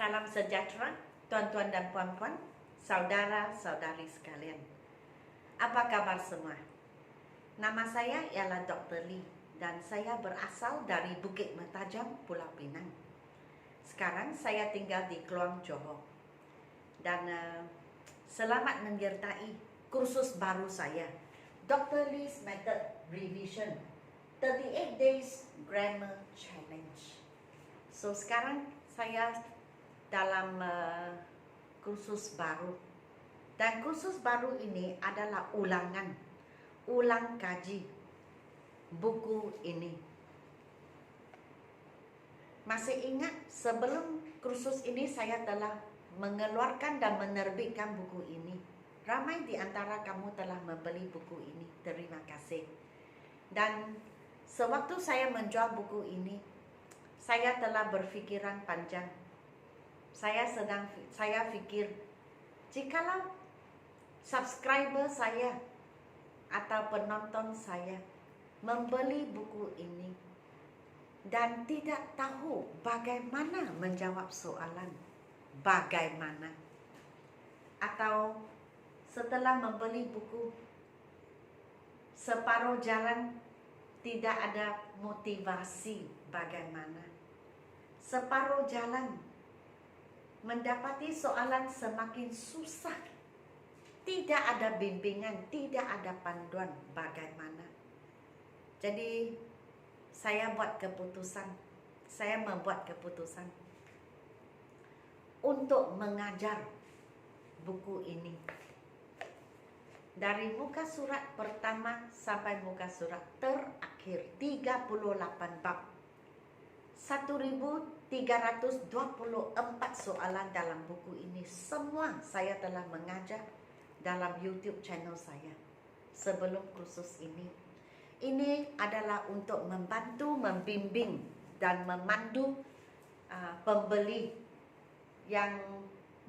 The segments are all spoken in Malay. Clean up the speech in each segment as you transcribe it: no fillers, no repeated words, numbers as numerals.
Salam sejahtera, tuan-tuan dan puan-puan, saudara-saudari sekalian. Apa kabar semua? Nama saya ialah Dr. Lee dan saya berasal dari Bukit Mertajam, Pulau Pinang. Sekarang saya tinggal di Kluang, Johor. Dan selamat menyertai kursus baru saya, Dr. Lee's Method Revision 38 Days Grammar Challenge. So sekarang saya dalam kursus baru, dan kursus baru ini adalah ulang kaji buku ini. Masih ingat sebelum kursus ini saya telah mengeluarkan dan menerbitkan buku ini. Ramai di antara kamu telah membeli buku ini, terima kasih. Dan sewaktu saya menjual buku ini, saya telah berfikiran panjang. Saya fikir, jikalau subscriber saya atau penonton saya membeli buku ini dan tidak tahu bagaimana menjawab soalan, bagaimana, atau setelah membeli buku separuh jalan tidak ada motivasi bagaimana, separuh jalan mendapati soalan semakin susah, tidak ada bimbingan, tidak ada panduan bagaimana. Jadi saya membuat keputusan untuk mengajar buku ini dari muka surat pertama sampai muka surat terakhir, 38 bab, 1324 soalan dalam buku ini. Semua saya telah mengajar dalam YouTube channel saya sebelum kursus ini. Ini adalah untuk membantu, membimbing dan memandu pembeli yang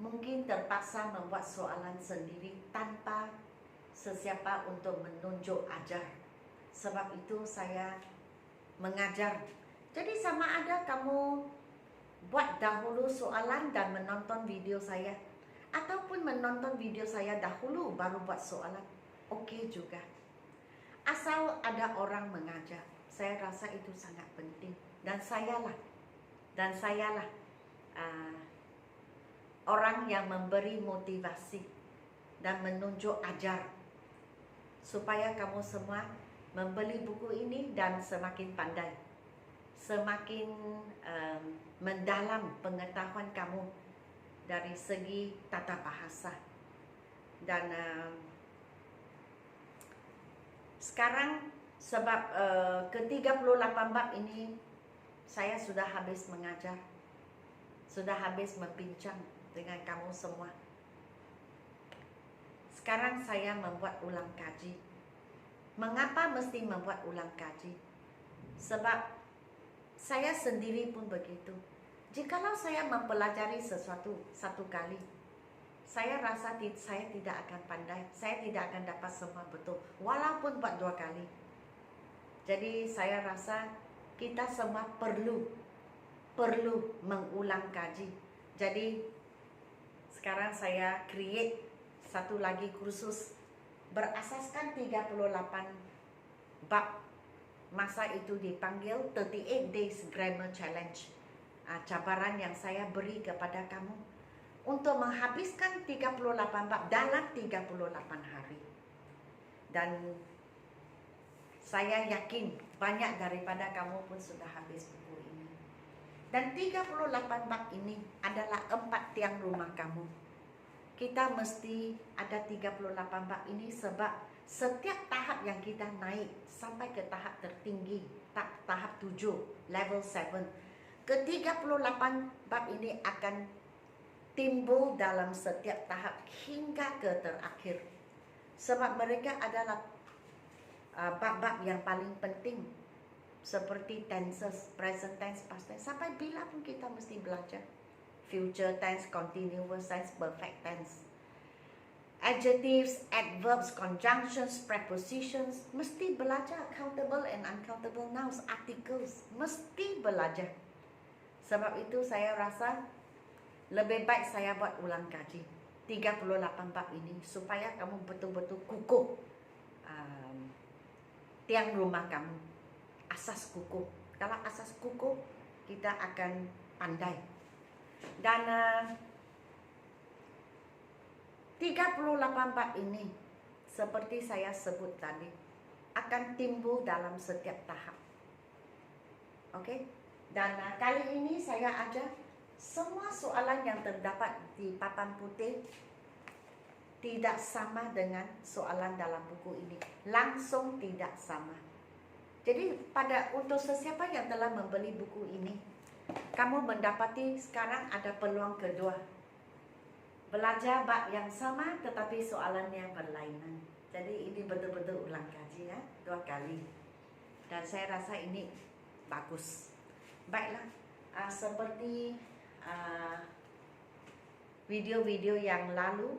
mungkin terpaksa membuat soalan sendiri tanpa sesiapa untuk menunjuk ajar. Sebab itu saya mengajar. Jadi sama ada kamu buat dahulu soalan dan menonton video saya, ataupun menonton video saya dahulu baru buat soalan, oke juga. Asal ada orang mengajar, saya rasa itu sangat penting. Dan sayalah orang yang memberi motivasi dan menunjuk ajar supaya kamu semua membeli buku ini dan semakin pandai, semakin mendalam pengetahuan kamu dari segi tata bahasa. Dan sekarang sebab ke-38 bab ini saya sudah habis mengajar, sudah habis membincang dengan kamu semua. Sekarang saya membuat ulang kaji. Mengapa mesti membuat ulang kaji? Sebab saya sendiri pun begitu. Jikalau saya mempelajari sesuatu satu kali, saya rasa saya tidak akan pandai, saya tidak akan dapat semua betul, walaupun buat 2 kali. Jadi saya rasa kita semua perlu mengulang kaji. Jadi sekarang saya create satu lagi kursus berasaskan 38 bab. Masa itu dipanggil 38 Days Grammar Challenge. Cabaran yang saya beri kepada kamu untuk menghabiskan 38 bab dalam 38 hari. Dan saya yakin banyak daripada kamu pun sudah habis buku ini. Dan 38 bab ini adalah 4 tiang rumah kamu. Kita mesti ada 38 bab ini sebab setiap tahap yang kita naik sampai ke tahap tertinggi, tahap 7, level 7, ke-38 bab ini akan timbul dalam setiap tahap hingga ke terakhir. Sebab mereka adalah bab-bab yang paling penting, seperti tenses, present tense, past tense. Sampai bila pun kita mesti belajar future tense, continuous tense, perfect tense, adjectives, adverbs, conjunctions, prepositions, mesti belajar countable and uncountable nouns, articles, mesti belajar. Sebab itu saya rasa Lebih baik saya buat ulang kaji 38 bab ini supaya kamu betul-betul kukuh tiang rumah kamu, asas kukuh. Kalau asas kukuh, kita akan pandai. Dan 38 bab ini seperti saya sebut tadi akan timbul dalam setiap tahap. Okey? Dan kali ini saya ajar semua soalan yang terdapat di papan putih tidak sama dengan soalan dalam buku ini. Langsung tidak sama. Jadi untuk sesiapa yang telah membeli buku ini, kamu mendapati sekarang ada peluang kedua. Belajar bab yang sama tetapi soalannya berlainan. Jadi ini betul-betul ulang kaji ya, 2 kali. Dan saya rasa ini bagus. Baiklah, seperti video-video yang lalu,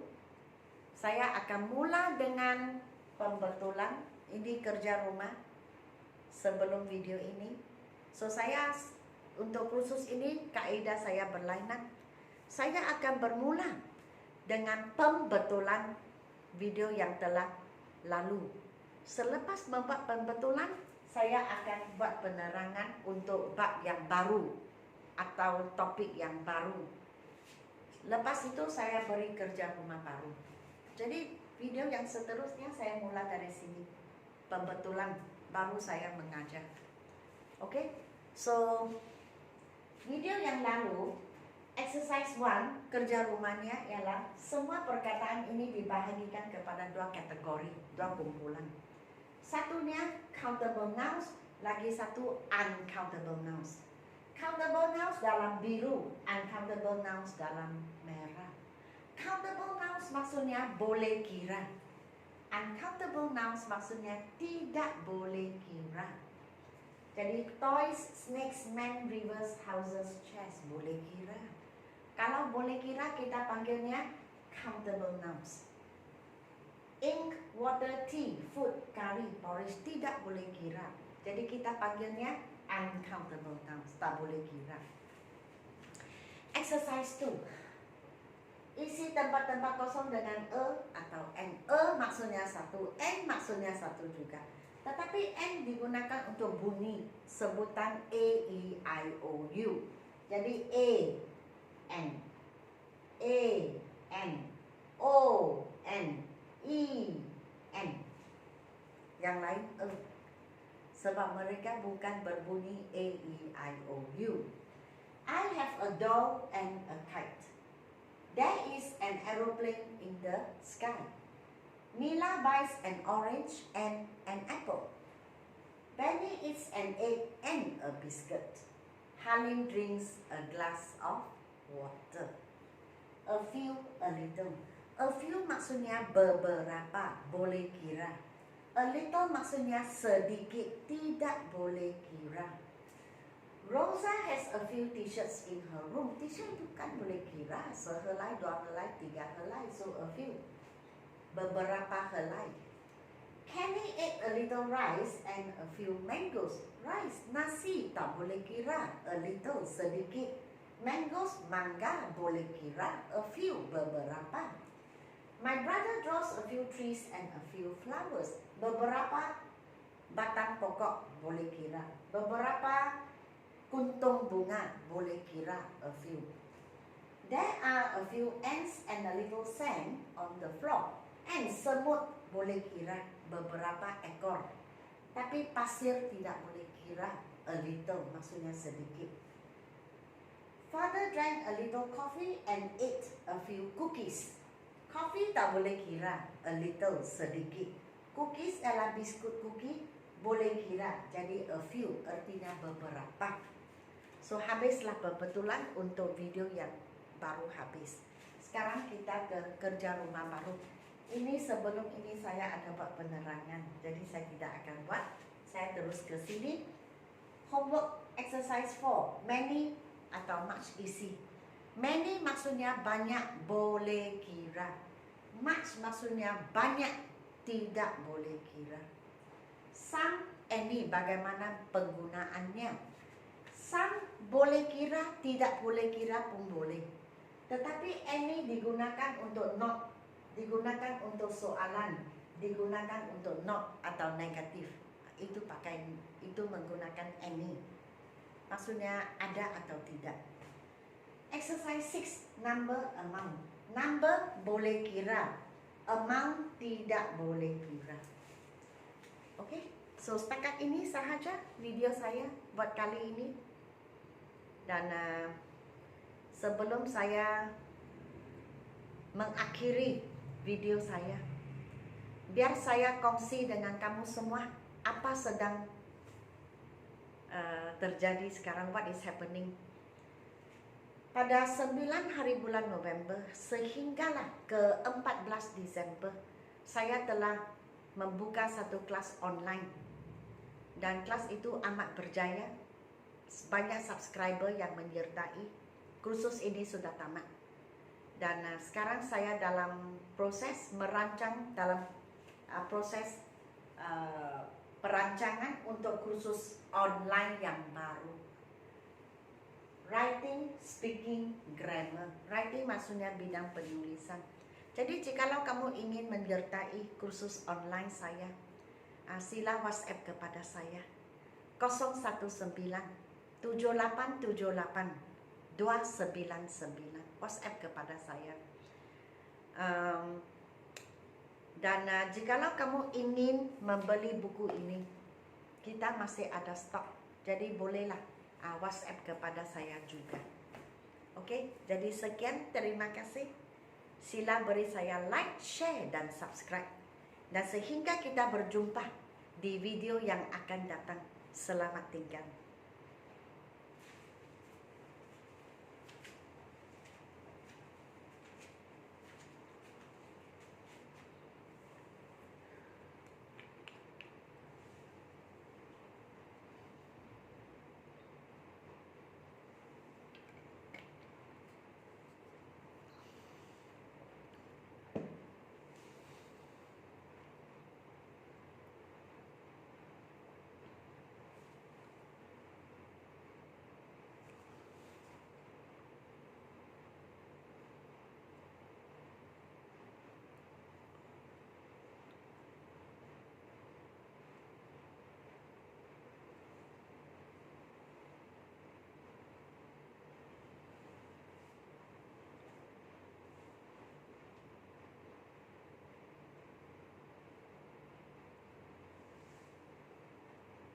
saya akan mula dengan pembetulan. Ini kerja rumah sebelum video ini. So saya untuk kursus ini kaedah saya berlainan. Saya akan bermula dengan pembetulan video yang telah lalu. Selepas membuat pembetulan, saya akan buat penerangan untuk bab yang baru atau topik yang baru. Lepas itu saya beri kerja rumah baru. Jadi video yang seterusnya saya mula dari sini. Pembetulan baru saya mengajar. Oke? So video yang lalu exercise 1 kerja rumahnya ialah semua perkataan ini dibahagikan kepada 2 kategori, 2 kumpulan. Satunya countable nouns, lagi satu uncountable nouns. Countable nouns dalam biru, uncountable nouns dalam merah. Countable nouns maksudnya boleh kira. Uncountable nouns maksudnya tidak boleh kira. Jadi toys, snakes, men, rivers, houses, chairs boleh kira. Kalau boleh kira kita panggilnya countable nouns. Ink, water, tea, food, curry, porridge tidak boleh kira. Jadi kita panggilnya uncountable nouns, tak boleh kira. Exercise 2. Isi tempat-tempat kosong dengan atau n. Maksudnya satu, n maksudnya satu juga. Tetapi n digunakan untuk bunyi sebutan a, e, i, o, u. Jadi a, n, a, n, o, n, e, n. Yang lain sebab mereka bukan berbunyi a, e, i, o, u. I have a dog and a kite. There is an aeroplane in the sky. Mila buys an orange and an apple. Benny eats an egg and a biscuit. Halim drinks a glass of water. A few, a little. A few maksudnya beberapa, boleh kira. A little maksudnya sedikit, tidak boleh kira. Rosa has a few t-shirts in her room. T-shirt bukan boleh kira. Sehelai, 2 helai, 3 helai. So a few. Beberapa helai. Kenny ate a little rice and a few mangoes. Rice, nasi, tak boleh kira. A little, sedikit. Mangoes, mangga, boleh kira. A few, beberapa. My brother draws a few trees and a few flowers. Beberapa batang pokok, boleh kira. Beberapa kuntung bunga, boleh kira. A few. There are a few ants and a little sand on the floor. And semut boleh kira, beberapa ekor. Tapi pasir tidak boleh kira. A little maksudnya sedikit. Father drank a little coffee and ate a few cookies. Coffee tak boleh kira. A little, sedikit. Cookies adalah biskut cookie, boleh kira. Jadi a few artinya beberapa. So habislah pembetulan untuk video yang baru habis. Sekarang kita ke kerja rumah baru. Ini sebelum ini saya ada buat penerangan, jadi saya tidak akan buat. Saya terus ke sini. Homework exercise 4. Many atau much isi. Many maksudnya banyak, boleh kira. Much maksudnya banyak, tidak boleh kira. Some, any, bagaimana penggunaannya. Some boleh kira, tidak boleh kira pun boleh. Tetapi any digunakan untuk not, digunakan untuk soalan, digunakan untuk not atau negatif. Itu menggunakan any. Maksudnya ada atau tidak. Exercise 6, number, amount. Number boleh kira, amount tidak boleh kira. Oke, so setakat ini sahaja video saya buat kali ini. Dan sebelum saya mengakhiri video saya, biar saya kongsi dengan kamu semua apa sedang terjadi sekarang, what is happening. Pada 9 hari bulan November sehinggalah ke 14 Disember, saya telah membuka satu kelas online. Dan kelas itu amat berjaya. Banyak subscriber yang menyertai. Kursus ini sudah tamat. Dan sekarang saya dalam proses merancang, dalam proses perancangan untuk kursus online yang baru. Writing, speaking, grammar. Writing maksudnya bidang penulisan. Jadi jikalau kamu ingin menyertai kursus online saya, sila WhatsApp kepada saya 01978782999. WhatsApp kepada saya. Dan jikalau kamu ingin membeli buku ini, kita masih ada stok. Jadi bolehlah WhatsApp kepada saya juga. Oke, jadi sekian, terima kasih. Sila beri saya like, share, dan subscribe. Dan sehingga kita berjumpa di video yang akan datang. Selamat tinggal.